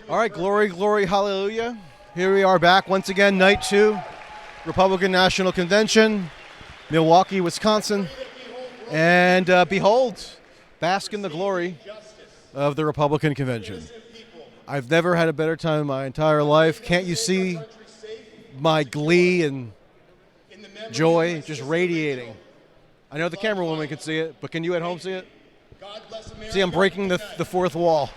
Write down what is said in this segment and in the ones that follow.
All right, glory, glory, hallelujah. Here we are back once again, night 2, Republican National Convention, Milwaukee, Wisconsin. And behold, bask in the glory of the Republican Convention. I've never had a better time in my entire life. Can't you see my glee and joy just radiating? I know the camera woman can see it, but can you at home see it? See, I'm breaking the fourth wall.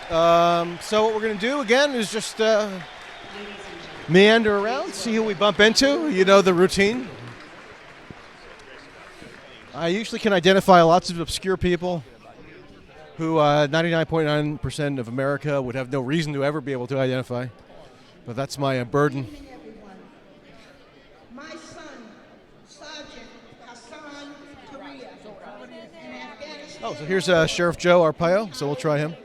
So what we're going to do again is just meander around, see who we bump into. You know the routine. I usually can identify lots of obscure people who 99.9% of America would have no reason to ever be able to identify. But that's my burden. My son, Sergeant Hassan Korea, in Afghanistan. Oh, so here's Sheriff Joe Arpaio, so we'll try him.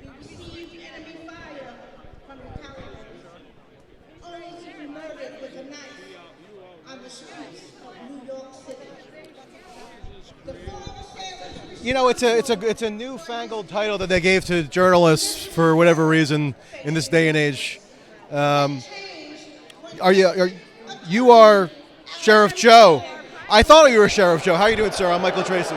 He received enemy fire from the Taliban, only to be murdered with a knife on the streets of New York City. The former sailors You know, it's a newfangled title that they gave to journalists for whatever reason in this day and age. You are Sheriff Joe? I thought you were Sheriff Joe. How are you doing, sir? I'm Michael Tracey.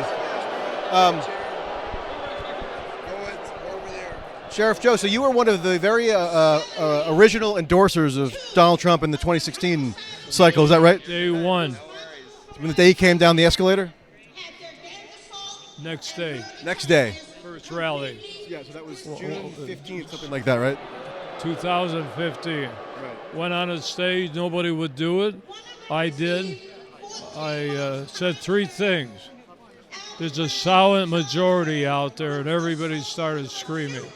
Sheriff Joe, so you were one of the very original endorsers of Donald Trump in the 2016 cycle. Is that right? Day one. When the day he came down the escalator? Next day. Next day. First rally. Yeah, so that was June 15th, something like that, right? 2015. Right. Went on a stage, nobody would do it. I did. I said three things. There's a silent majority out there, and everybody started screaming.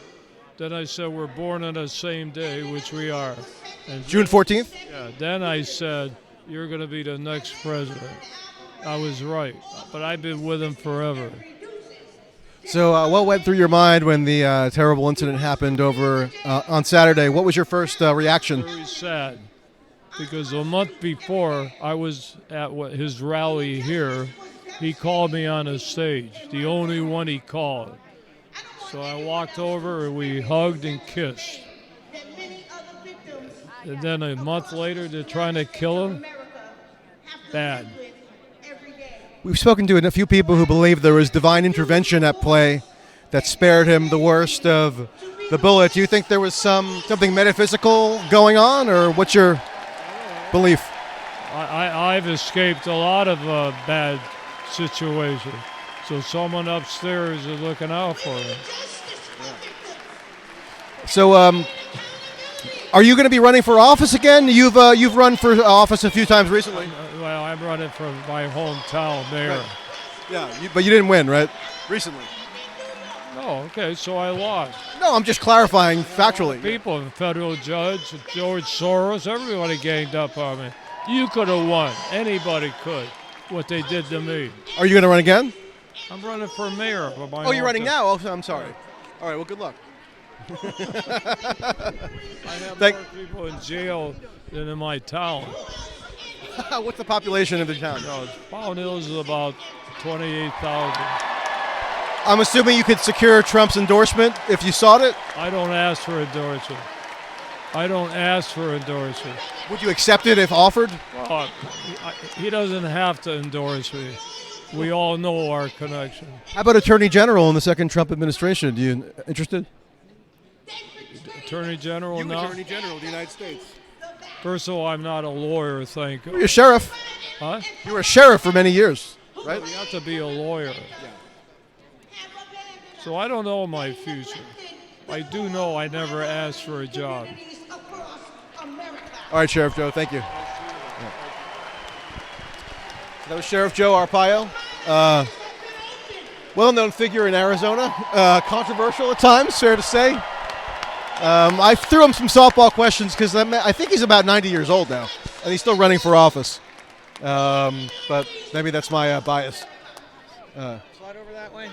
Then I said, we're born on the same day, which we are. And June 14th? Yeah, then I said, you're going to be the next president. I was right, but I've been with him forever. So what went through your mind when the terrible incident happened over on Saturday? What was your first reaction? Very sad, because a month before I was at his rally here, he called me on a stage, the only one he called. So I walked over and we hugged and kissed. And then a month later, they're trying to kill him. Bad. We've spoken to a few people who believe there was divine intervention at play that spared him the worst of the bullet. Do you think there was something metaphysical going on, or what's your belief? I've escaped a lot of bad situations, so someone upstairs is looking out for me. So, are you going to be running for office again? You've run for office a few times recently. Well, I'm running for my hometown mayor. Right. Yeah, but you didn't win, right? Recently. Oh, okay, so I lost. No, I'm just clarifying factually. People, the federal judge, George Soros, everybody ganged up on me. You could have won. Anybody could. What they did to me. Are you going to run again? I'm running for mayor. For my Oh, you're running hometown. now? Oh, I'm sorry. All right, well, good luck. I have more people in jail than in my town. What's the population of the town? Pound Hills is about 28,000. I'm assuming you could secure Trump's endorsement if you sought it? I don't ask for endorsement. I don't ask for endorsement. Would you accept it if offered? Well, he doesn't have to endorse me. We all know our connection. How about Attorney General in the second Trump administration? Do you interested? Attorney General now? Attorney General of the United States. First of all, I'm not a lawyer, thank you. You're a sheriff. Huh? You were a sheriff for many years, right? You have to be a lawyer. So I don't know my future. I do know I never asked for a job. All right, Sheriff Joe, thank you. That was Sheriff Joe Arpaio, well-known figure in Arizona, controversial at times, fair to say. I threw him some softball questions because I think he's about 90 years old now, and he's still running for office. But maybe that's my bias. Slide over that way.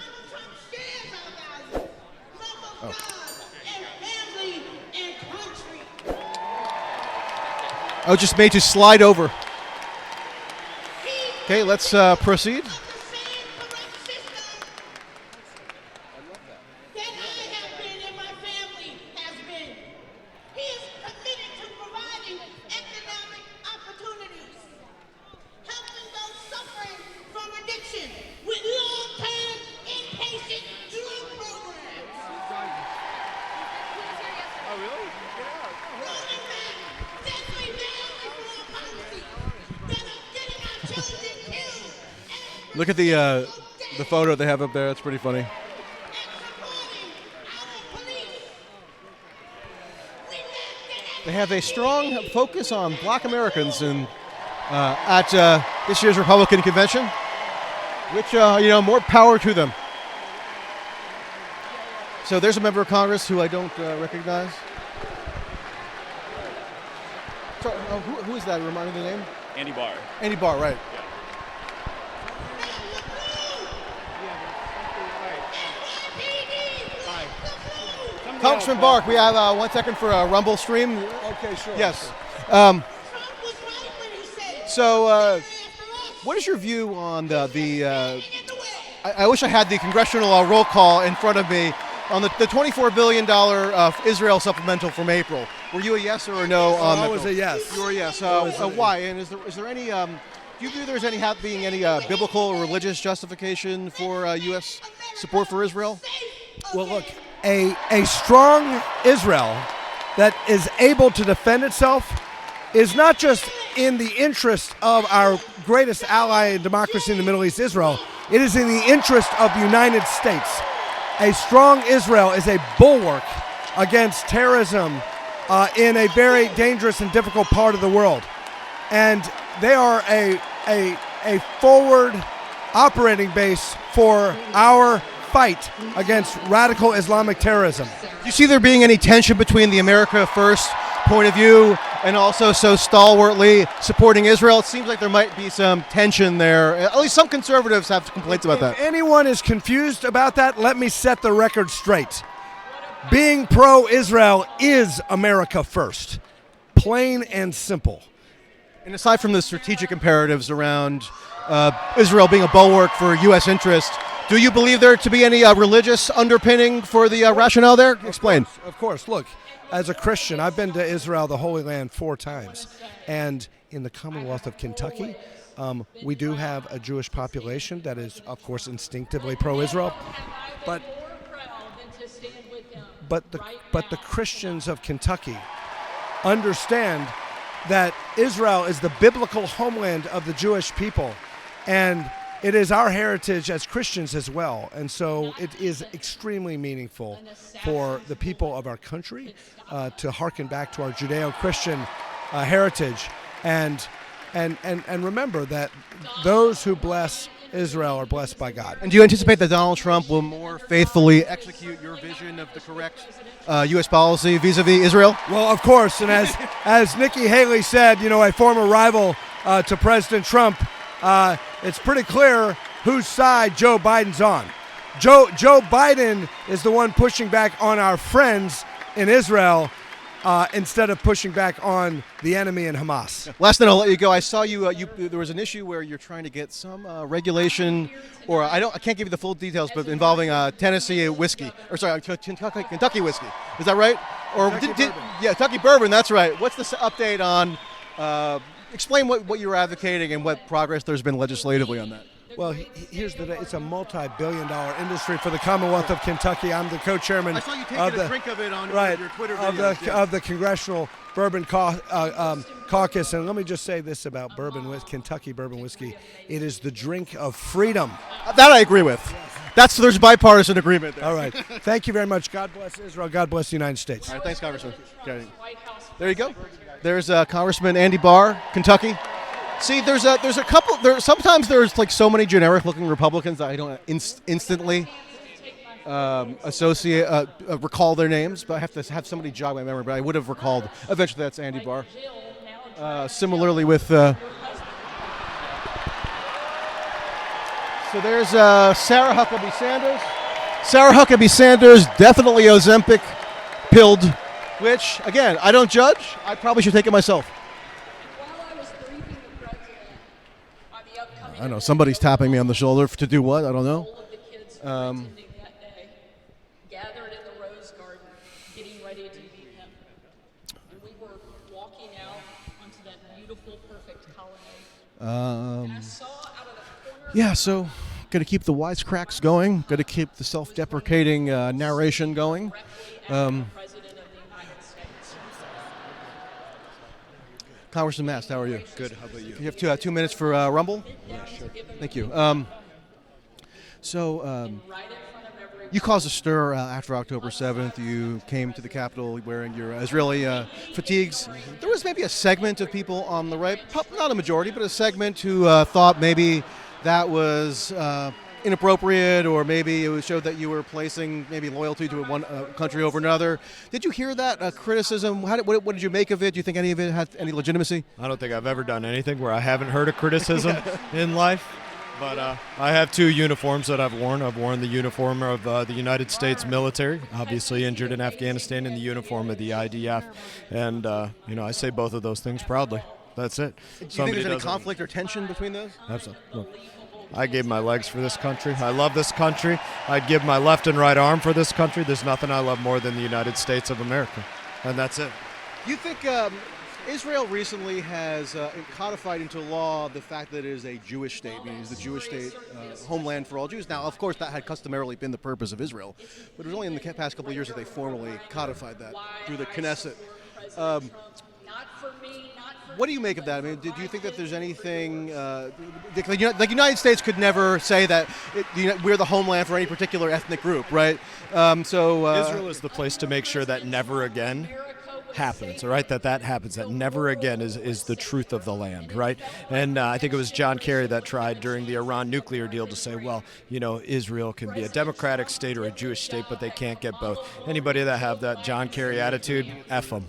I was just made to slide over. Okay, let's proceed. Look at the photo they have up there. That's pretty funny. They have a strong focus on Black Americans at this year's Republican convention, which more power to them. So there's a member of Congress who I don't recognize. Sorry, who is that? Remind me the name. Andy Barr. Andy Barr, right? Congressman Barr, we have 1 second for a Rumble stream. Okay, sure. Yes. What is your view on I wish I had the congressional roll call in front of me on the $24 billion Israel supplemental from April. Were you a yes or a no on that? I was a yes. You were a yes. Why? And is there any? Do you view there's any biblical or religious justification for U.S. support for Israel? Well, look, a strong Israel that is able to defend itself is not just in the interest of our greatest ally in democracy in the Middle East, Israel. It is in the interest of the United States. A strong Israel is a bulwark against terrorism in a very dangerous and difficult part of the world. And they are a forward operating base for our fight against radical Islamic terrorism. Do you see there being any tension between the America First point of view and also so stalwartly supporting Israel? It seems like there might be some tension there. At least some conservatives have complaints about that. If anyone is confused about that, let me set the record straight. Being pro-Israel is America first. Plain and simple. And aside from the strategic imperatives around Israel being a bulwark for U.S. interest, do you believe there to be any religious underpinning for the rationale there? Explain. Of course. Look, as a Christian, I've been to Israel, the Holy Land, 4 times. And in the Commonwealth of Kentucky, we do have a Jewish population that is, of course, instinctively pro-Israel. But the Christians of Kentucky understand that Israel is the biblical homeland of the Jewish people. And it is our heritage as Christians as well, and so it is extremely meaningful for the people of our country to hearken back to our Judeo-Christian heritage, and remember that those who bless Israel are blessed by God. And do you anticipate that Donald Trump will more faithfully execute your vision of the correct U.S. policy vis-a-vis Israel? Well, of course, and as Nikki Haley said, a former rival to President Trump, it's pretty clear whose side Joe Biden's on. Joe Biden is the one pushing back on our friends in Israel instead of pushing back on the enemy in Hamas. Last thing, I'll let you go. I saw you. There was an issue where you're trying to get some regulation, or I can't give you the full details, but involving Tennessee whiskey, or sorry, Kentucky whiskey. Is that right? Or Kentucky bourbon. That's right. What's the update on? Explain what you're advocating and what progress there's been legislatively on that. Well, it's a multi-billion-dollar industry for the Commonwealth of Kentucky. I'm the co-chairman of the drink of it on your Twitter of the Congressional Bourbon Caucus. And let me just say this about Kentucky bourbon whiskey: it is the drink of freedom. That I agree with. There's bipartisan agreement there. All right. Thank you very much. God bless Israel. God bless the United States. All right. Thanks, Congressman. Okay. There you go. There's Congressman Andy Barr, Kentucky. See, there's a couple. Sometimes there's like so many generic-looking Republicans that I don't instantly recall their names, but I have to have somebody jog my memory. But I would have recalled. Eventually, that's Andy Barr. Similarly with. So there's Sarah Huckabee Sanders. Sarah Huckabee Sanders, definitely Ozempic pilled, which again I don't judge. I probably should take it myself. I don't know. Somebody's tapping me on the shoulder to do what? I don't know. Gathered in the Rose Garden, getting ready to meet him. And we were walking out onto that beautiful, perfect colonnade. And I saw out of the corner. Yeah, so got to keep the wisecracks going. Got to keep the self-deprecating narration going. President of the United States. Congressman Mast, how are you? Good. How about you? You have 2 minutes for Rumble? Yeah, sure. Thank you. So right in front of everyone. you caused a stir after October 7th. You came to the Capitol wearing your Israeli fatigues. There was maybe a segment of people on the right, not a majority, but a segment who thought maybe that was inappropriate, or maybe it showed that you were placing maybe loyalty to one country over another. Did you hear that criticism? What did you make of it? Do you think any of it had any legitimacy? I don't think I've ever done anything where I haven't heard a criticism in life. But I have 2 uniforms that I've worn. I've worn the uniform of the United States military, obviously injured in Afghanistan, and the uniform of the IDF. And, I say both of those things proudly. That's it. Do you think there's any conflict or tension between those? Absolutely. Look, I gave my legs for this country. I love this country. I'd give my left and right arm for this country. There's nothing I love more than the United States of America. And that's it. Do you think Israel recently has codified into law the fact that it is a Jewish state, meaning it's the Jewish state homeland for all Jews? Now, of course, that had customarily been the purpose of Israel, but it was only in the past couple of years that they formally codified that through the Knesset. Not for me, not for What do you make of that? I mean, do you think that there's anything like the United States could never say that we're the homeland for any particular ethnic group, right? Israel is the place to make sure that never again happens, all right? That happens, that never again is the truth of the land, right? And I think it was John Kerry that tried during the Iran nuclear deal to say, well, Israel can be a democratic state or a Jewish state, but they can't get both. Anybody that have that John Kerry attitude, F them.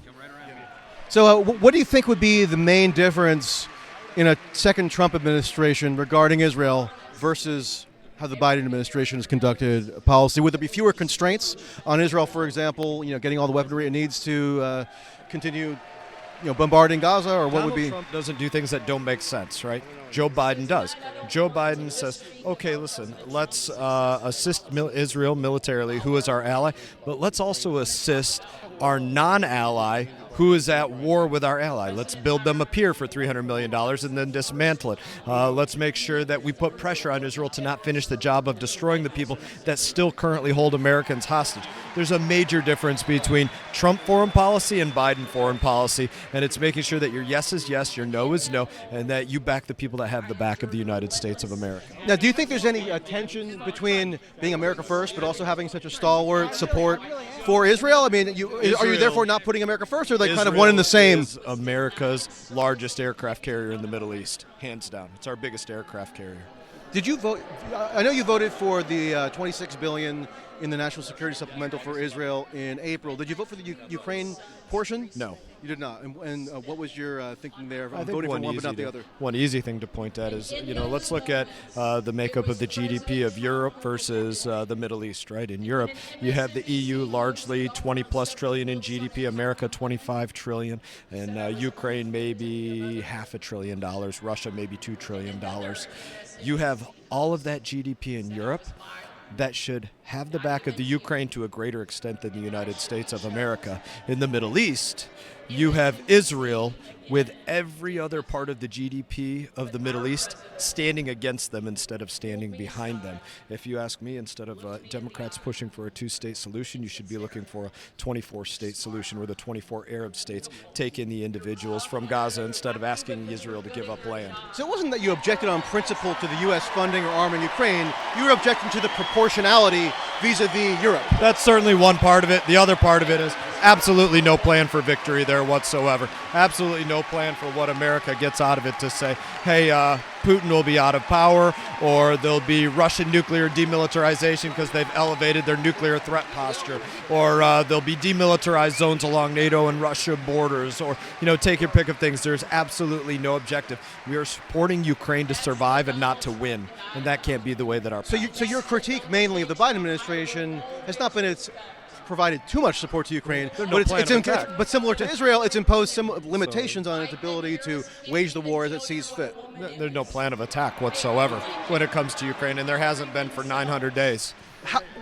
So what do you think would be the main difference in a second Trump administration regarding Israel versus how the Biden administration has conducted policy? Would there be fewer constraints on Israel, for example, getting all the weaponry it needs to continue, bombarding Gaza, or what Donald would be? Trump doesn't do things that don't make sense, right? Joe Biden does. Joe Biden says, okay, listen, let's assist Israel militarily, who is our ally, but let's also assist our non-ally who is at war with our ally. Let's build them a pier for $300 million and then dismantle it. Let's make sure that we put pressure on Israel to not finish the job of destroying the people that still currently hold Americans hostage. There's a major difference between Trump foreign policy and Biden foreign policy, and it's making sure that your yes is yes, your no is no, and that you back the people that have the back of the United States of America. Now, do you think there's any tension between being America first but also having such a stalwart support for Israel? I mean, are you therefore not putting America first, or are they kind of one and the same? Is America's largest aircraft carrier in the Middle East, hands down. It's our biggest aircraft carrier. Did you vote? I know you voted for the $26 billion in the National Security Supplemental for Israel in April. Did you vote for the Ukraine portion? No. You did not. And what was your thinking there? I think voting for one but not the other. One easy thing to point at is, let's look at the makeup of the GDP of Europe versus the Middle East, right? In Europe, you have the EU largely 20 plus trillion in GDP, America 25 trillion, and Ukraine maybe $500 billion, Russia maybe $2 trillion. You have all of that GDP in Europe that should have the back of the Ukraine to a greater extent than the United States of America. In the Middle East, you have Israel with every other part of the GDP of the Middle East standing against them instead of standing behind them. If you ask me, instead of Democrats pushing for a two-state solution, you should be looking for a 24-state solution where the 24 Arab states take in the individuals from Gaza instead of asking Israel to give up land. So it wasn't that you objected on principle to the U.S. funding or arming Ukraine. You were objecting to the proportionality vis-a-vis Europe. That's certainly one part of it. The other part of it is absolutely no plan for victory there whatsoever. Absolutely no plan for what America gets out of it to say, hey, Putin will be out of power, or there'll be Russian nuclear demilitarization because they've elevated their nuclear threat posture, or there'll be demilitarized zones along NATO and Russia borders, or, take your pick of things. There's absolutely no objective. We are supporting Ukraine to survive and not to win, and that can't be the way that our So your critique mainly of the Biden administration has not been it's provided too much support to Ukraine, but similar to Israel, it's imposed some limitations on its ability to wage the war as it sees fit. There's no plan of attack whatsoever when it comes to Ukraine, and there hasn't been for 900 days.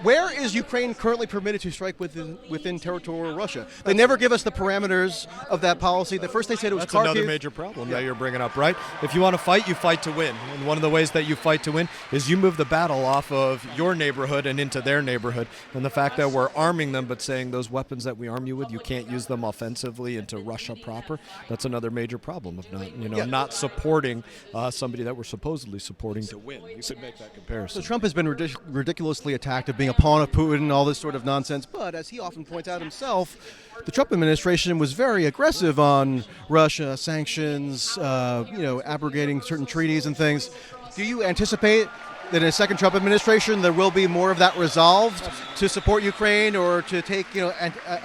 where is Ukraine currently permitted to strike within territorial Russia? They never give us the parameters of that policy. The first they said it was That's Kharkiv. another major problem that you're bringing up, right? If you want to fight, you fight to win. And one of the ways that you fight to win is you move the battle off of your neighborhood and into their neighborhood. And the fact that we're arming them but saying those weapons that we arm you with, you can't use them offensively into Russia proper, that's another major problem of not supporting somebody that we're supposedly supporting to win. You could make that comparison. So Trump has been ridiculously attacked of being a pawn of Putin and all this sort of nonsense. But as he often points out himself, the Trump administration was very aggressive on Russia, sanctions, abrogating certain treaties and things. Do you anticipate that in a second Trump administration there will be more of that resolved to support Ukraine or to take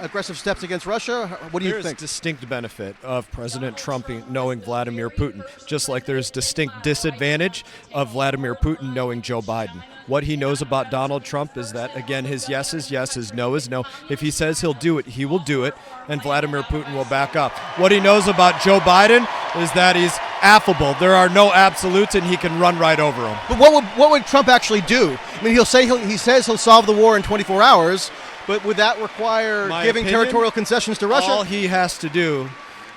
aggressive steps against Russia? What do you think? There's distinct benefit of President Trump knowing Vladimir Putin, just like there's distinct disadvantage of Vladimir Putin knowing Joe Biden. What he knows about Donald Trump is that, again, his yes is yes, his no is no. If he says he'll do it, he will do it, and Vladimir Putin will back up. What he knows about Joe Biden is that he's affable. There are no absolutes, and he can run right over them. But what would Trump actually do? I mean, he says he'll solve the war in 24 hours, but would that require giving territorial concessions to Russia? All he has to do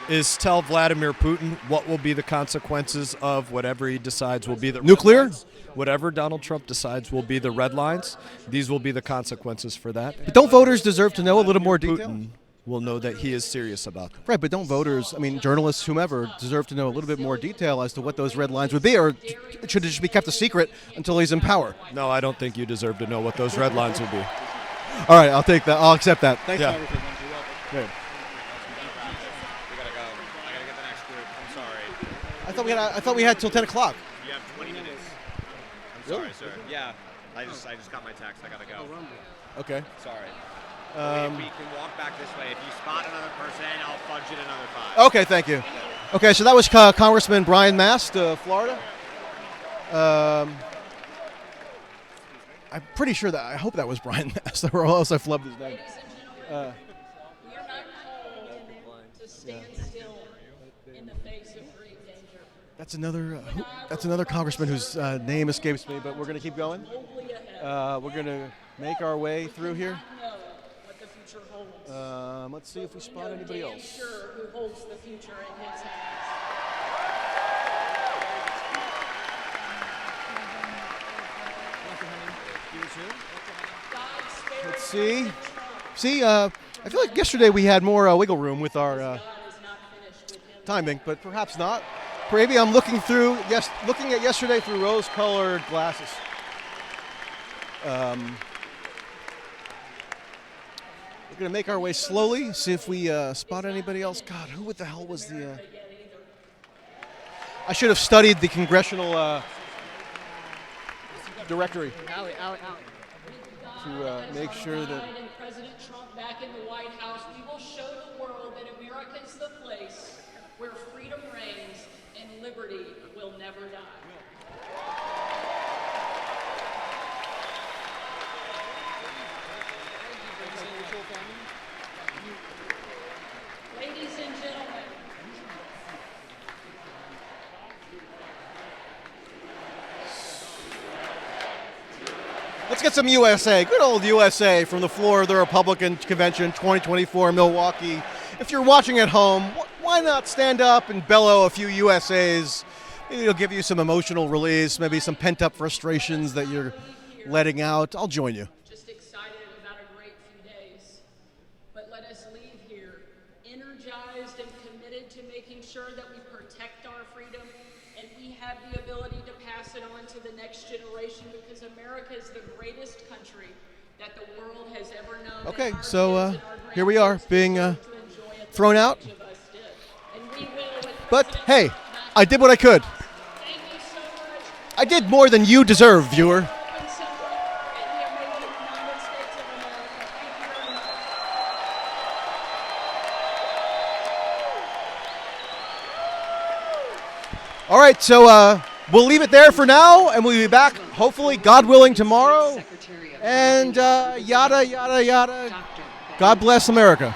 is tell Vladimir Putin what will be the consequences of whatever he decides will be the nuclear. Whatever Donald Trump decides will be the red lines, these will be the consequences for that. But don't voters deserve to know a little more detail? Putin will know that he is serious about them. Right, but don't voters, journalists, whomever, deserve to know a little bit more detail as to what those red lines would be, or should it just be kept a secret until he's in power? No, I don't think you deserve to know what those red lines would be. All right, I'll take that. I'll accept that. Thanks Yeah. for everything. Great. We gotta go. I gotta get the next group. I'm sorry. I thought we had till 10 o'clock. You have 20 minutes. I'm sorry, sir. Yeah. I just got my text. I gotta go. Okay. Sorry. We can walk back this way. If you spot another person, I'll fudge it another 5. Okay, thank you. Okay, so that was Congressman Brian Mast, Florida. I'm pretty sure I hope that was Brian Mast, or else I flubbed his name. We are not called to stand still in the face of great danger. That's another congressman whose name escapes me, but we're going to keep going. We're going to make our way through here. What the future holds. Let's see if we spot anybody else. Sure, who holds the future in his hands. Let's see. I feel like yesterday we had more wiggle room with our timing, but perhaps not. Maybe I'm looking at yesterday through rose-colored glasses. We're going to make our way slowly, see if we spot anybody else. God, who the hell was the... I should have studied the congressional directory to make sure that... And President Trump back in the White House, we will show the world that America is the place where freedom reigns and liberty will never die. Ladies and gentlemen, Let's get some USA. Good old USA from the floor of the Republican Convention 2024 in Milwaukee. If you're watching at home, why not stand up and bellow a few USAs? Maybe it'll give you some emotional release, maybe some pent-up frustrations that you're letting out. I'll join you. just excited about a great few days. But let us leave here energized and committed to making sure that we protect our freedom and we have the ability to pass it on to the next generation, because America is the greatest country that the world has ever known. Okay, And our so kids and our here we are grandkids being deserve to enjoy it the thrown way out. each of us did. And we will with But President hey, Trump I did what I could. Thank you so much. I did more than you deserve, viewer. Open symbol in the amazing United States of America. Thank you very much. All right, so we'll leave it there for now, and we'll be back, hopefully, God willing, tomorrow. And yada, yada, yada. God bless America.